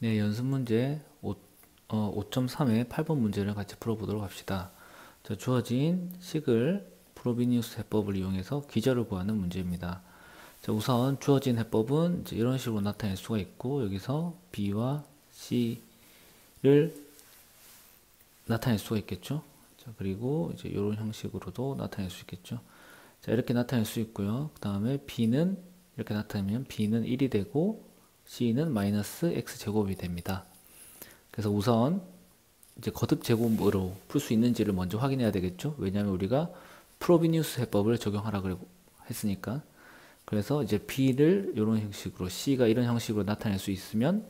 네, 연습 문제 5.3의 8번 문제를 같이 풀어보도록 합시다. 자, 주어진 식을 프로비니우스 해법을 이용해서 기절을 구하는 문제입니다. 자, 우선 주어진 해법은 이제 이런 식으로 나타낼 수가 있고, 여기서 B와 C를 나타낼 수가 있겠죠. 자, 그리고 이제 이런 형식으로도 나타낼 수 있겠죠. 자, 이렇게 나타낼 수 있고요. 그 다음에 B는 이렇게 나타내면 B는 1이 되고 C는 마이너스 X제곱이 됩니다. 그래서 우선 이제 거듭 제곱으로 풀 수 있는지를 먼저 확인해야 되겠죠. 왜냐하면 우리가 프로비니우스 해법을 적용하라고 했으니까. 그래서 이제 B를 이런 형식으로, C가 이런 형식으로 나타낼 수 있으면,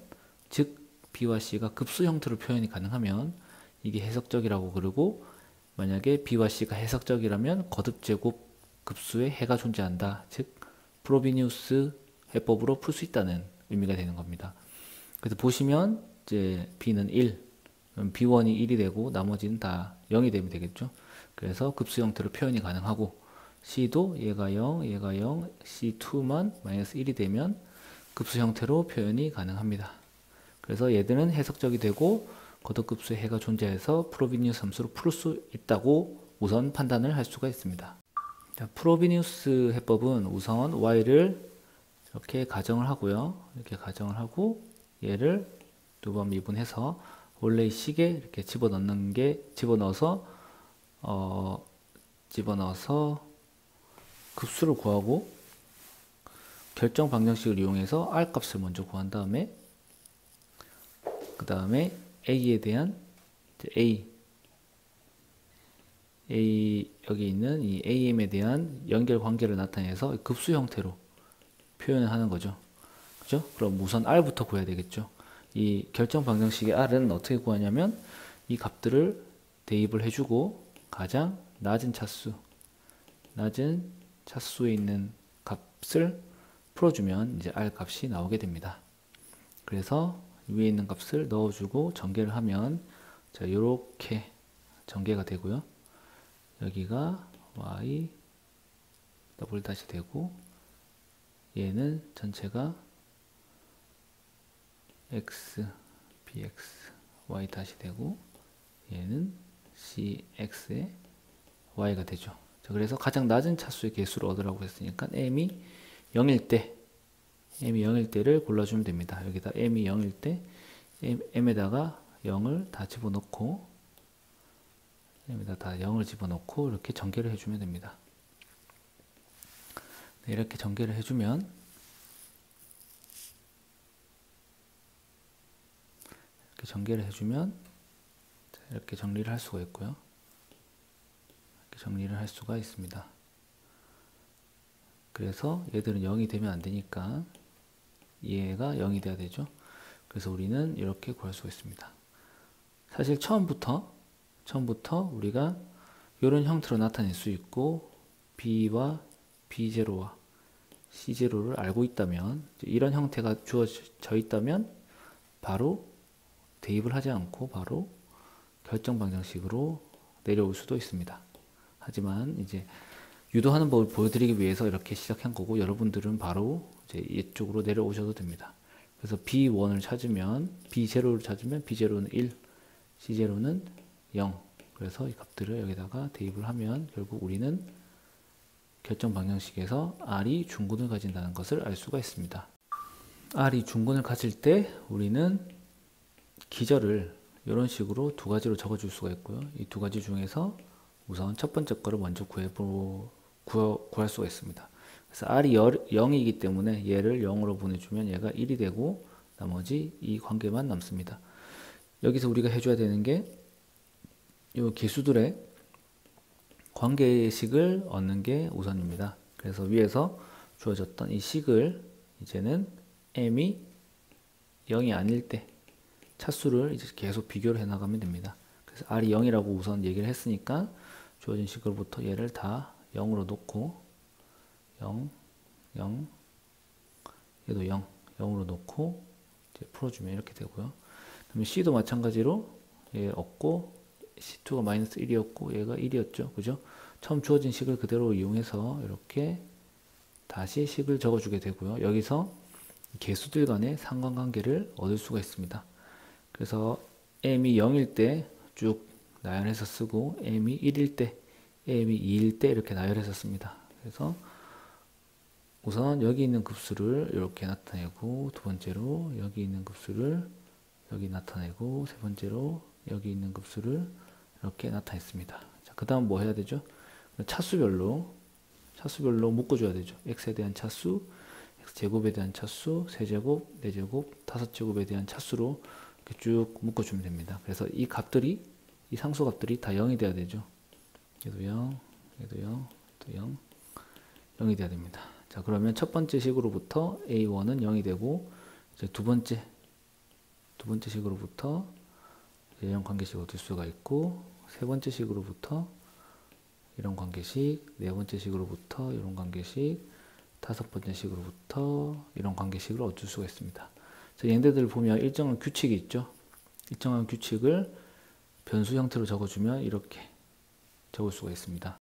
즉 B와 C가 급수 형태로 표현이 가능하면 이게 해석적이라고 그러고, 만약에 B와 C가 해석적이라면 거듭 제곱 급수에 해가 존재한다. 즉 프로비니우스 해법으로 풀 수 있다는 의미가 되는 겁니다. 그래서 보시면 이제 B는 1, 그럼 B1이 1이 되고 나머지는 다 0이 되면 되겠죠. 그래서 급수 형태로 표현이 가능하고, C도 얘가 0, 얘가 0, C2만 마이너스 1이 되면 급수 형태로 표현이 가능합니다. 그래서 얘들은 해석적이 되고 거듭급수의 해가 존재해서 프로비니우스 함수로 풀 수 있다고 우선 판단을 할 수가 있습니다. 자, 프로비니우스 해법은 우선 y를 이렇게 가정을 하고요. 이렇게 가정을 하고 얘를 두 번 미분해서 원래 이 식에 이렇게 집어넣어서 급수를 구하고, 결정 방정식을 이용해서 r 값을 먼저 구한 다음에, 그 다음에 a에 대한 여기 있는 이 am에 대한 연결 관계를 나타내서 급수 형태로 표현을 하는 거죠. 그죠? 그럼 우선 r부터 구해야 되겠죠. 이 결정 방정식의 r은 어떻게 구하냐면, 이 값들을 대입을 해주고 가장 낮은 차수에 있는 값을 풀어주면 이제 r 값이 나오게 됩니다. 그래서 위에 있는 값을 넣어주고 전개를 하면, 자, 요렇게 전개가 되고요. 여기가 y 더블 다시 되고, 얘는 전체가 x, bx, y 다시 되고, 얘는 cx의 y가 되죠. 자, 그래서 가장 낮은 차수의 개수를 얻으라고 했으니까 m이 0일 때를 골라주면 됩니다. 여기다 m이 0일 때 m에다가 0을 다 집어넣고, 이렇게 전개를 해주면 됩니다. 네, 이렇게 전개를 해주면 이렇게 정리를 할 수가 있고요. 이렇게 정리를 할 수가 있습니다. 그래서 얘들은 0이 되면 안 되니까 얘가 0이 돼야 되죠. 그래서 우리는 이렇게 구할 수가 있습니다. 사실 처음부터 우리가 이런 형태로 나타낼 수 있고, B와 B0와 C0를 알고 있다면, 이런 형태가 주어져 있다면 바로 대입을 하지 않고 바로 결정 방정식으로 내려올 수도 있습니다. 하지만 이제 유도하는 법을 보여드리기 위해서 이렇게 시작한 거고, 여러분들은 바로 이제 이쪽으로 내려오셔도 됩니다. 그래서 B1을 찾으면, B0를 찾으면 B0는 1, C0는 0. 그래서 이 값들을 여기다가 대입을 하면 결국 우리는 결정 방정식에서 R이 중근을 가진다는 것을 알 수가 있습니다. R이 중근을 가질 때 우리는 기절을 이런 식으로 두 가지로 적어줄 수가 있고요. 이 두 가지 중에서 우선 첫 번째 거를 먼저 구할 수가 있습니다. 그래서 R이 0이기 때문에 얘를 0으로 보내주면 얘가 1이 되고 나머지 이 관계만 남습니다. 여기서 우리가 해줘야 되는 게 이 개수들의 관계식을 얻는 게 우선입니다. 그래서 위에서 주어졌던 이 식을 이제는 m이 0이 아닐 때 차수를 이제 계속 비교를 해 나가면 됩니다. 그래서 r이 0이라고 우선 얘기를 했으니까 주어진 식으로부터 얘를 다 0으로 놓고 0, 0, 얘도 0, 0으로 놓고 이제 풀어주면 이렇게 되고요. 그다음에 c도 마찬가지로 얘 얻고, C2가 마이너스 1이었고 얘가 1이었죠. 그죠? 처음 주어진 식을 그대로 이용해서 이렇게 다시 식을 적어주게 되고요. 여기서 개수들 간의 상관관계를 얻을 수가 있습니다. 그래서 m이 0일 때 쭉 나열해서 쓰고 m이 1일 때, m이 2일 때 이렇게 나열해서 씁니다. 그래서 우선 여기 있는 급수를 이렇게 나타내고, 두 번째로 여기 있는 급수를 여기 나타내고, 세 번째로 여기 있는 급수를 이렇게 나타냈습니다. 자, 그 다음 뭐 해야 되죠? 차수별로 묶어줘야 되죠. x에 대한 차수, x제곱에 대한 차수, 세제곱, 네제곱, 다섯제곱에 대한 차수로 이렇게 쭉 묶어주면 됩니다. 그래서 이 값들이, 이 상수값들이 다 0이 돼야 되죠. 얘도 0, 얘도 0, 또 0, 0이 돼야 됩니다. 자, 그러면 첫 번째 식으로부터 a1은 0이 되고, 이제 두 번째 식으로부터 이런 관계식을 얻을 수가 있고, 세 번째 식으로부터 이런 관계식, 네 번째 식으로부터 이런 관계식, 다섯 번째 식으로부터 이런 관계식을 얻을 수가 있습니다. 자, 얘네들 보면 일정한 규칙이 있죠. 일정한 규칙을 변수 형태로 적어주면 이렇게 적을 수가 있습니다.